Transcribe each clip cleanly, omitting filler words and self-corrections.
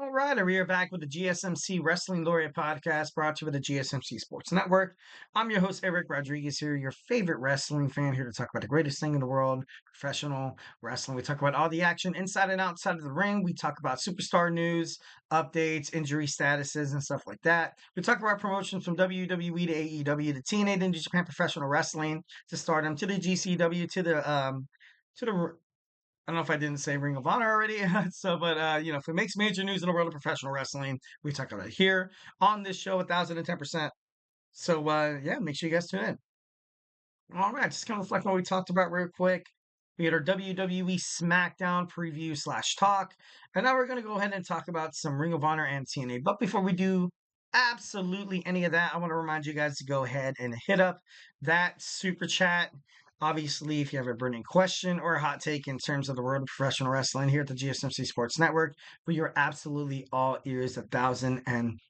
All right, we are back with the GSMC Wrestling Laureate podcast brought to you by the GSMC Sports Network. I'm your host, Eric Rodriguez here, your favorite wrestling fan here to talk about the greatest thing in the world, professional wrestling. We talk about all the action inside and outside of the ring. We talk about superstar news, updates, injury statuses, and stuff like that. We talk about promotions from WWE to AEW to TNA to New Japan Professional Wrestling to Stardom to the GCW to the I don't know if I didn't say Ring of Honor already. But if it makes major news in the world of professional wrestling, we talk about it here on this show, 1010%. So make sure you guys tune in. All right, just kind of reflect on what we talked about real quick. We had our WWE SmackDown preview slash talk, and now we're going to go ahead and talk about some Ring of Honor and TNA. But before we do absolutely any of that, I want to remind you guys to go ahead and hit up that super chat. Obviously, if you have a burning question or a hot take in terms of the world of professional wrestling here at the GSMC Sports Network, we are absolutely all ears, 1010%.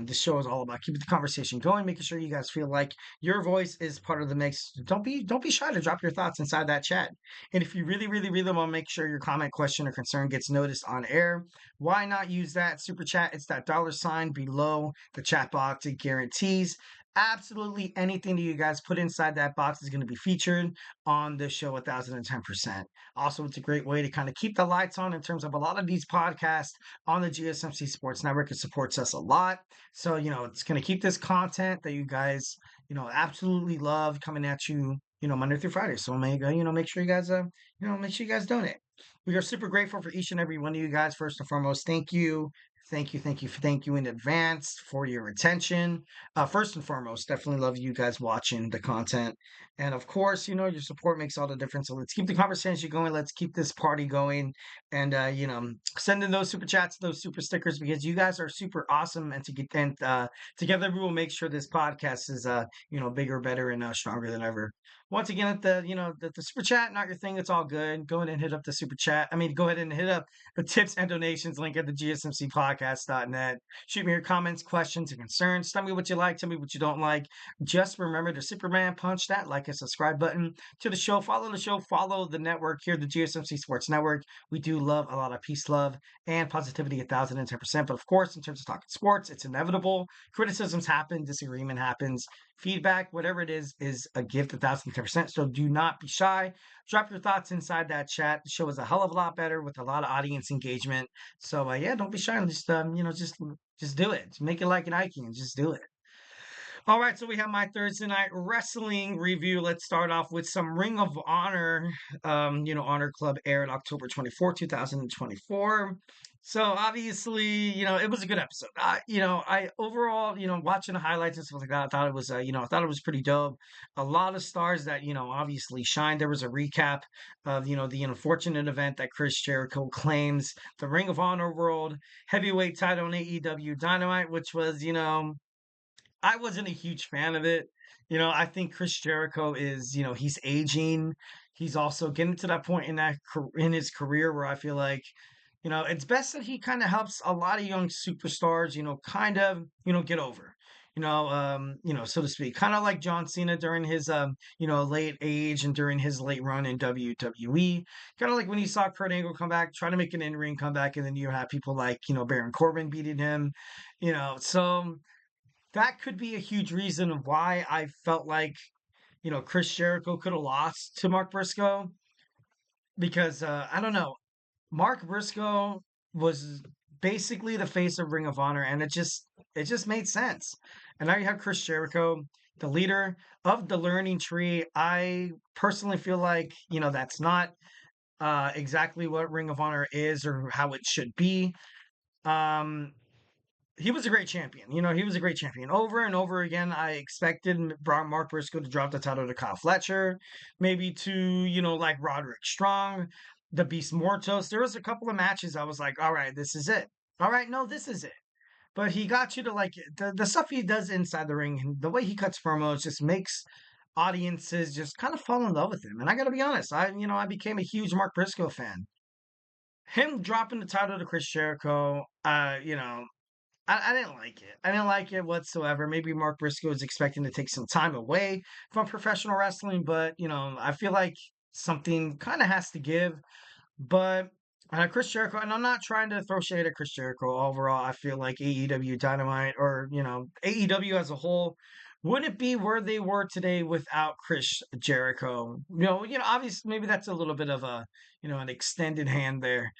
This show is all about keeping the conversation going, making sure you guys feel like your voice is part of the mix. Don't be shy to drop your thoughts inside that chat. And if you really, really, really want to make sure your comment, question, or concern gets noticed on air, why not use that super chat? It's that $ below the chat box. It guarantees absolutely anything that you guys put inside that box is going to be featured on the show 1010%. Also, it's a great way to kind of keep the lights on in terms of a lot of these podcasts on the GSMC Sports Network. It supports us a lot. So, it's going to keep this content that you guys, absolutely love coming at you, Monday through Friday. So make sure you guys, make sure you guys donate. We are super grateful for each and every one of you guys. First and foremost, thank you. Thank you in advance for your attention. First and foremost, definitely love you guys watching the content. And of course, your support makes all the difference. So let's keep the conversation going. Let's keep this party going. And, send in those super chats, those super stickers, because you guys are super awesome. And together we will make sure this podcast is, bigger, better, and stronger than ever. Once again, at the super chat, not your thing. It's all good. Go ahead and hit up the super chat. Go ahead and hit up the tips and donations link at the GSMCpodcast.net. Shoot me your comments, questions, and concerns. Tell me what you like. Tell me what you don't like. Just remember to Superman punch that like and subscribe button to the show. Follow the show. Follow the network here, the GSMC Sports Network. We do love a lot of peace, love, and positivity 1010%. But of course, in terms of talking sports, it's inevitable. Criticisms happen. Disagreement happens. Feedback, whatever it is a gift 1010%. So do not be shy. Drop your thoughts inside that chat. The show is a hell of a lot better with a lot of audience engagement. So don't be shy. Just do it. Make it like an Ike and just do it. All right, so we have my Thursday night wrestling review. Let's start off with some Ring of Honor. Honor Club aired October 24, 2024. So obviously, it was a good episode. I overall, watching the highlights and stuff like that, I thought it was, I thought it was pretty dope. A lot of stars that, obviously shined. There was a recap of, the unfortunate event that Chris Jericho claims the Ring of Honor World Heavyweight title in AEW Dynamite, which was, I wasn't a huge fan of it. I think Chris Jericho is, he's aging. He's also getting to that point in his career where I feel like, it's best that he kind of helps a lot of young superstars, kind of, get over. So to speak, kind of like John Cena during his, late age and during his late run in WWE. Kind of like when you saw Kurt Angle come back, trying to make an in-ring comeback, and then you have people like, Baron Corbin beating him. So that could be a huge reason of why I felt like, Chris Jericho could have lost to Mark Briscoe because I don't know. Mark Briscoe was basically the face of Ring of Honor, and it just made sense. And now you have Chris Jericho, the leader of the Learning Tree. I personally feel like that's not exactly what Ring of Honor is or how it should be. Um, he was a great champion. He was a great champion. Over and over again, I expected Mark Briscoe to drop the title to Kyle Fletcher, maybe to, like Roderick Strong, the Beast Mortos. There was a couple of matches I was like, all right, this is it. All right, no, this is it. But he got you to like the stuff he does inside the ring, the way he cuts promos just makes audiences just kind of fall in love with him. And I got to be honest, I became a huge Mark Briscoe fan. Him dropping the title to Chris Jericho, I didn't like it. I didn't like it whatsoever. Maybe Mark Briscoe is expecting to take some time away from professional wrestling, but I feel like something kind of has to give. But Chris Jericho, and I'm not trying to throw shade at Chris Jericho. Overall, I feel like AEW Dynamite, or AEW as a whole, wouldn't be where they were today without Chris Jericho. Obviously, maybe that's a little bit of a an extended hand there.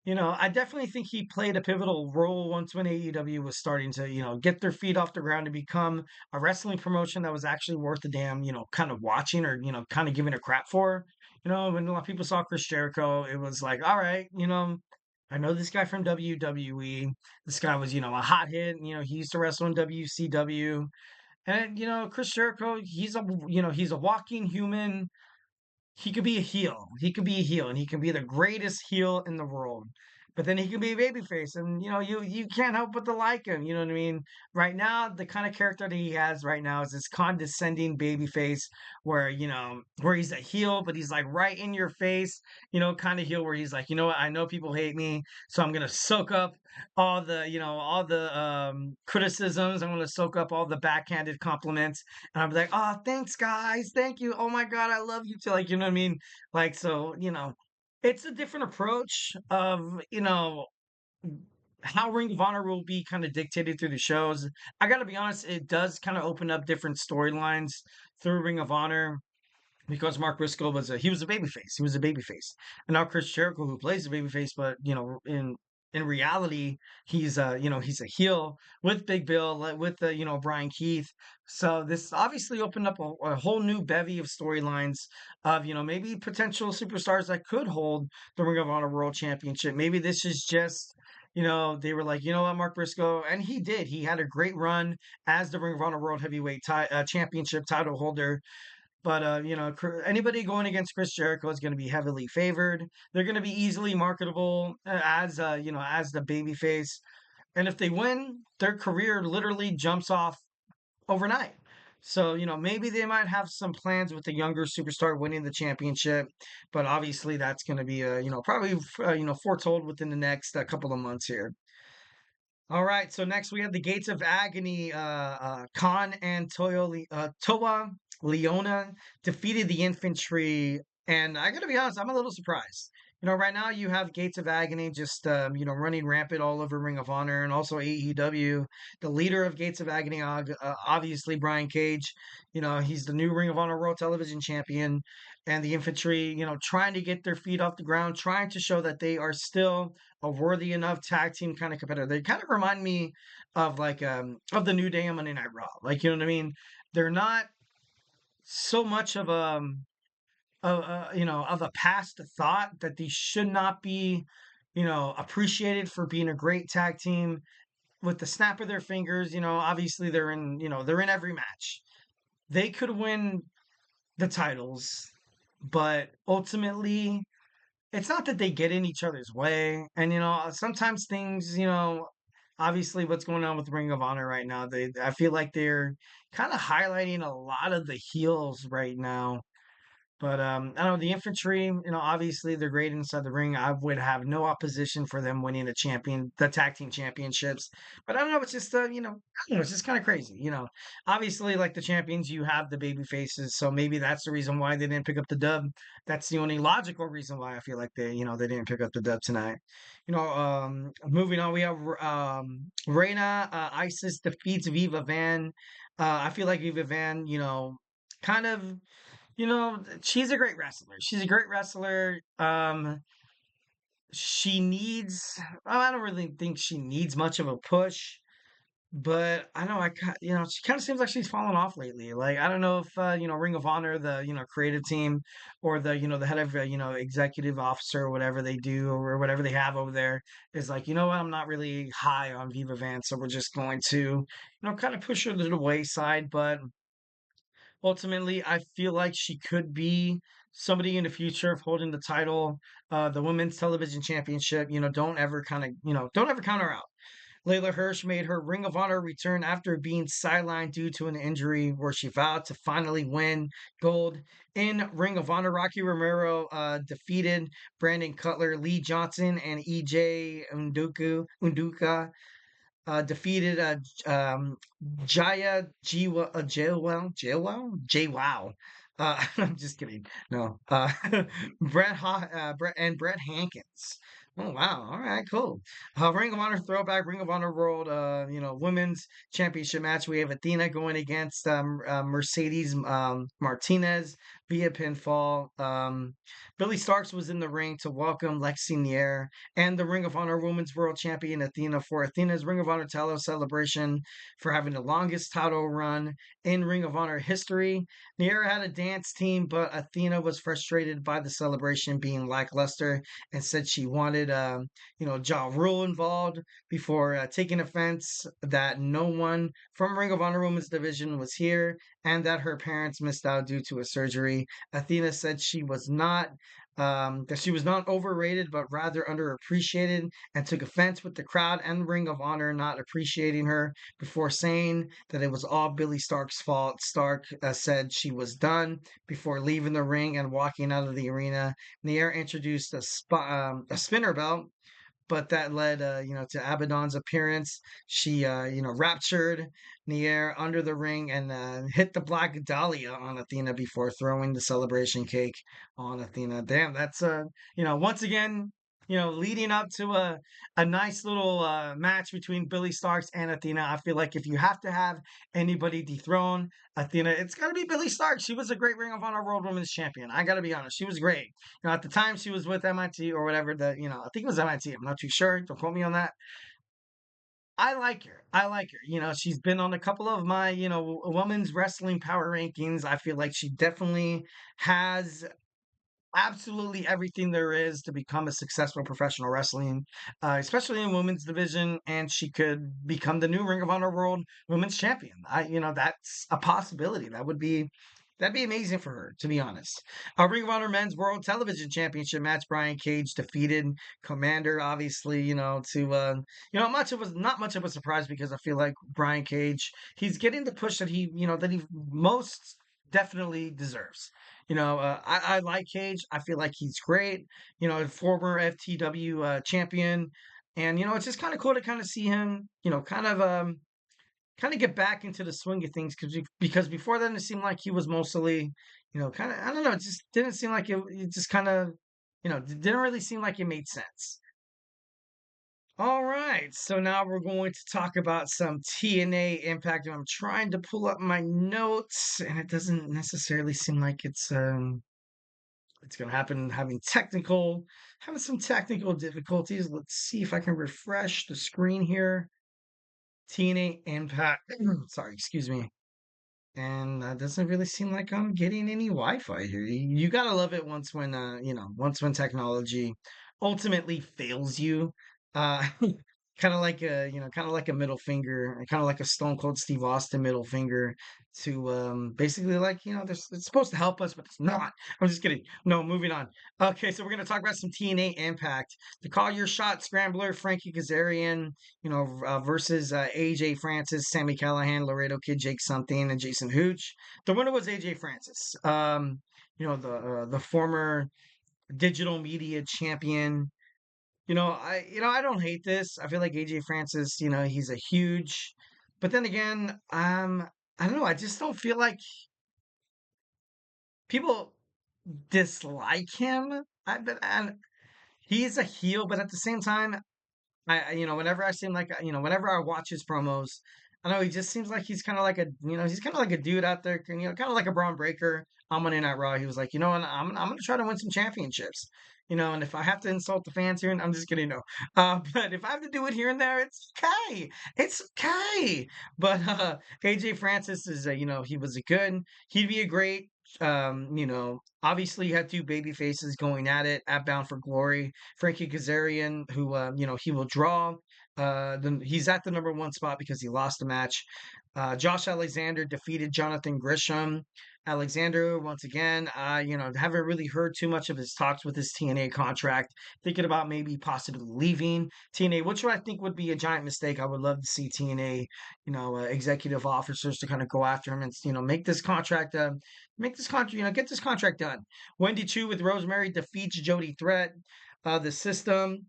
I definitely think he played a pivotal role once when AEW was starting to, get their feet off the ground to become a wrestling promotion that was actually worth the damn, kind of watching or, kind of giving a crap for. When a lot of people saw Chris Jericho, it was like, all right, I know this guy from WWE. This guy was, a hot hit. He used to wrestle in WCW. And, Chris Jericho, he's a walking human. He could be a heel. He could be a heel, and he can be the greatest heel in the world. But then he can be a babyface, and you can't help but to like him. You know what I mean? Right now, the kind of character that he has right now is this condescending babyface, where he's a heel, but he's like right in your face. Kind of heel where he's like, you know what? I know people hate me, so I'm gonna soak up all the criticisms. I'm gonna soak up all the backhanded compliments, and I'm like, oh, thanks, guys. Thank you. Oh my God, I love you too. Like, you know what I mean? Like, so, it's a different approach of, how Ring of Honor will be kind of dictated through the shows. I got to be honest, it does kind of open up different storylines through Ring of Honor because Mark Briscoe was a babyface. He was a babyface. And now Chris Jericho, who plays a babyface, but in reality, he's a heel with Big Bill, with Brian Keith. So this obviously opened up a whole new bevy of storylines of maybe potential superstars that could hold the Ring of Honor World Championship. Maybe this is just. They were like, you know what, Mark Briscoe, and he did. He had a great run as the Ring of Honor World Heavyweight Championship title holder, but anybody going against Chris Jericho is going to be heavily favored. They're going to be easily marketable as the babyface, and if they win, their career literally jumps off overnight. So maybe they might have some plans with the younger superstar winning the championship, but obviously that's going to be probably foretold within the next couple of months here. All right, so next we have the Gates of Agony. Khan and Toa Leona defeated the infantry, and I gotta be honest, I'm a little surprised. Right now you have Gates of Agony just running rampant all over Ring of Honor and also AEW. The leader of Gates of Agony, obviously Brian Cage. He's the new Ring of Honor World Television Champion, and the infantry, trying to get their feet off the ground, trying to show that they are still a worthy enough tag team kind of competitor. They kind of remind me of like of the New Day on Monday Night Raw. Like, you know what I mean? They're not so much of of a past thought that they should not be, appreciated for being a great tag team with the snap of their fingers. Obviously they're in every match. They could win the titles, but ultimately it's not that they get in each other's way. And sometimes things, obviously what's going on with Ring of Honor right now, I feel like they're kind of highlighting a lot of the heels right now. But I don't know, the infantry, obviously they're great inside the ring. I would have no opposition for them winning the tag team championships. But I don't know, it's just I don't know, it's just kind of crazy. Obviously, like the champions, you have the baby faces, so maybe that's the reason why they didn't pick up the dub. That's the only logical reason why I feel like they didn't pick up the dub tonight. Moving on, we have Reina Isis defeats Viva Van. I feel like Viva Van, kind of she's a great wrestler. She's a great wrestler. She needs. I don't really think she needs much of a push, but I know she kind of seems like she's fallen off lately. Like I don't know if Ring of Honor, the creative team, or the head of executive officer or whatever they do or whatever they have over there is like, you know what, I'm not really high on Viva Van, so we're just going to kind of push her to the wayside, but. Ultimately, I feel like she could be somebody in the future of holding the title, the women's television championship. Don't ever count her out. Layla Hirsch made her Ring of Honor return after being sidelined due to an injury, where she vowed to finally win gold in Ring of Honor. Rocky Romero defeated Brandon Cutler, Lee Johnson, and EJ Unduka defeated Jaya Jwell. I'm just kidding. No, Brett and Brett Hankins. Oh wow! All right, cool. Ring of Honor throwback, Ring of Honor World, women's championship match. We have Athena going against Mercedes Martinez via pinfall. Billy Starks was in the ring to welcome Lexi Nier and the Ring of Honor Women's World Champion Athena for Athena's Ring of Honor title celebration for having the longest title run in Ring of Honor history. Nier had a dance team, but Athena was frustrated by the celebration being lackluster and said she wanted, Ja Rule involved before taking offense that no one from Ring of Honor Women's Division was here and that her parents missed out due to a surgery. Athena said that she was not overrated, but rather underappreciated, and took offense with the crowd and Ring of Honor not appreciating her before saying that it was all Billy Stark's fault. Stark said she was done before leaving the ring and walking out of the arena. Nair introduced a spinner belt, but that led, to Abaddon's appearance. She, raptured Nair under the ring and hit the Black Dahlia on Athena before throwing the celebration cake on Athena. Damn, that's once again. Leading up to a nice little match between Billy Starks and Athena. I feel like if you have to have anybody dethrone Athena, it's got to be Billy Starks. She was a great Ring of Honor World Women's Champion. I got to be honest. She was great. At the time she was with MIT or whatever, I think it was MIT. I'm not too sure. Don't quote me on that. I like her. I like her. She's been on a couple of my, women's wrestling power rankings. I feel like she definitely has absolutely everything there is to become a successful professional wrestling, especially in women's division, and she could become the new Ring of Honor World Women's Champion. That's a possibility. That'd be amazing for her, to be honest. Our Ring of Honor Men's World Television Championship match: Brian Cage defeated Commander. Obviously, not much of a surprise because I feel like Brian Cage, he's getting the push that he most definitely deserves. I like Cage. I feel like he's great. Former FTW champion, and it's just kind of cool to kind of see him. Kind of get back into the swing of things because before then it seemed like he was mostly, kind of, I don't know. It just didn't seem like it just kind of, didn't really seem like it made sense. All right, so now we're going to talk about some TNA Impact. I'm trying to pull up my notes, and it doesn't necessarily seem like it's going to happen. Having some technical difficulties. Let's see if I can refresh the screen here. TNA Impact. Sorry, excuse me. And doesn't really seem like I'm getting any Wi-Fi here. You gotta love it once when technology ultimately fails you. Uh, kind of like a middle finger, kind of like a Stone Cold Steve Austin middle finger to basically it's supposed to help us, but it's not. I'm just kidding. No, moving on. Okay, so we're gonna talk about some TNA Impact. The Call Your Shot Scrambler, Frankie Kazarian, versus AJ Francis, Sammy Callahan, Laredo Kid, Jake Something, and Jason Hooch. The winner was AJ Francis. The former digital media champion. I don't hate this. I feel like AJ Francis, he's a huge, but then again, I don't know. I just don't feel like people dislike him. And he's a heel, but at the same time, whenever I seem like, whenever I watch his promos, I know he just seems like he's kind of like a dude out there, kind of like a Braun Breaker on Monday Night Raw. He was like, and I'm going to try to win some championships, and if I have to insult the fans here, I'm just kidding, no. But if I have to do it here and there, it's okay. It's okay. But AJ Francis is, he was a he'd be a great, obviously you had two baby faces going at it at Bound for Glory. Frankie Kazarian, who he will draw. He's at the number one spot because he lost the match. Josh Alexander defeated Jonathan Grisham. Alexander, once again, haven't really heard too much of his talks with his TNA contract. Thinking about maybe possibly leaving TNA, which I think would be a giant mistake. I would love to see TNA, executive officers to kind of go after him and get this contract done. Wendy Chu with Rosemary defeats Jody Threat. The System,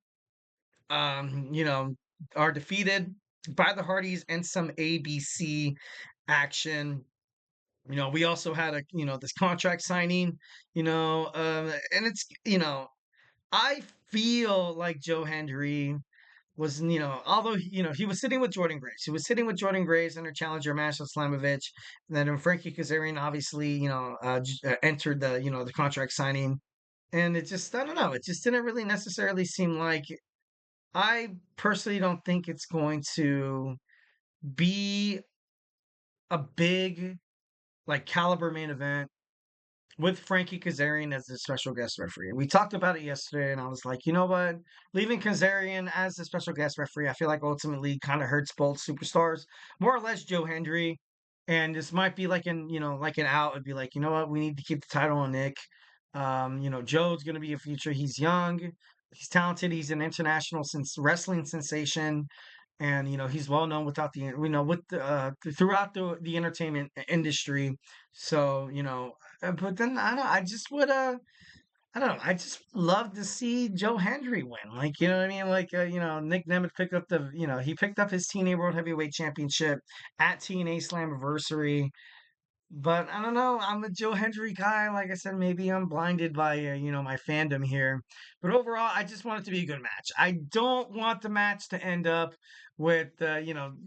um, you know, are defeated by the Hardys and some ABC action. We also had this contract signing, and it's, I feel like Joe Hendry was, although, he was sitting with Jordan Grace. He was sitting with Jordan Grace in her challenger match with Slamovich. And then when Frankie Kazarian obviously, entered the contract signing. And it just, I don't know, it just didn't really necessarily seem like, I personally don't think it's going to be a big, like, caliber main event with Frankie Kazarian as the special guest referee. We talked about it yesterday, and I was like, you know what? Leaving Kazarian as the special guest referee, I feel like ultimately kind of hurts both superstars, more or less Joe Hendry. And this might be like like an out. It'd be like, you know what? We need to keep the title on Nick. Joe's going to be a future. He's young, he's talented, he's an international wrestling sensation, and he's well known without the with throughout the entertainment industry. So but then I don't know, I just would I don't know, I just love to see Joe Hendry win, like, you know what I mean, like, Nick Nemeth picked up he picked up his TNA World Heavyweight Championship at TNA Slammiversary. But I don't know. I'm a Joe Hendry guy. Like I said, maybe I'm blinded by my fandom here. But overall, I just want it to be a good match. I don't want the match to end up with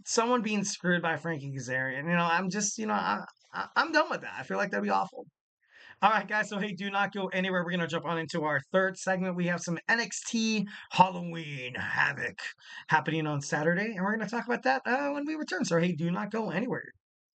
someone being screwed by Frankie Kazarian. I'm just I'm done with that. I feel like that'd be awful. All right, guys. So hey, do not go anywhere. We're gonna jump on into our third segment. We have some NXT Halloween Havoc happening on Saturday, and we're gonna talk about that when we return. So hey, do not go anywhere.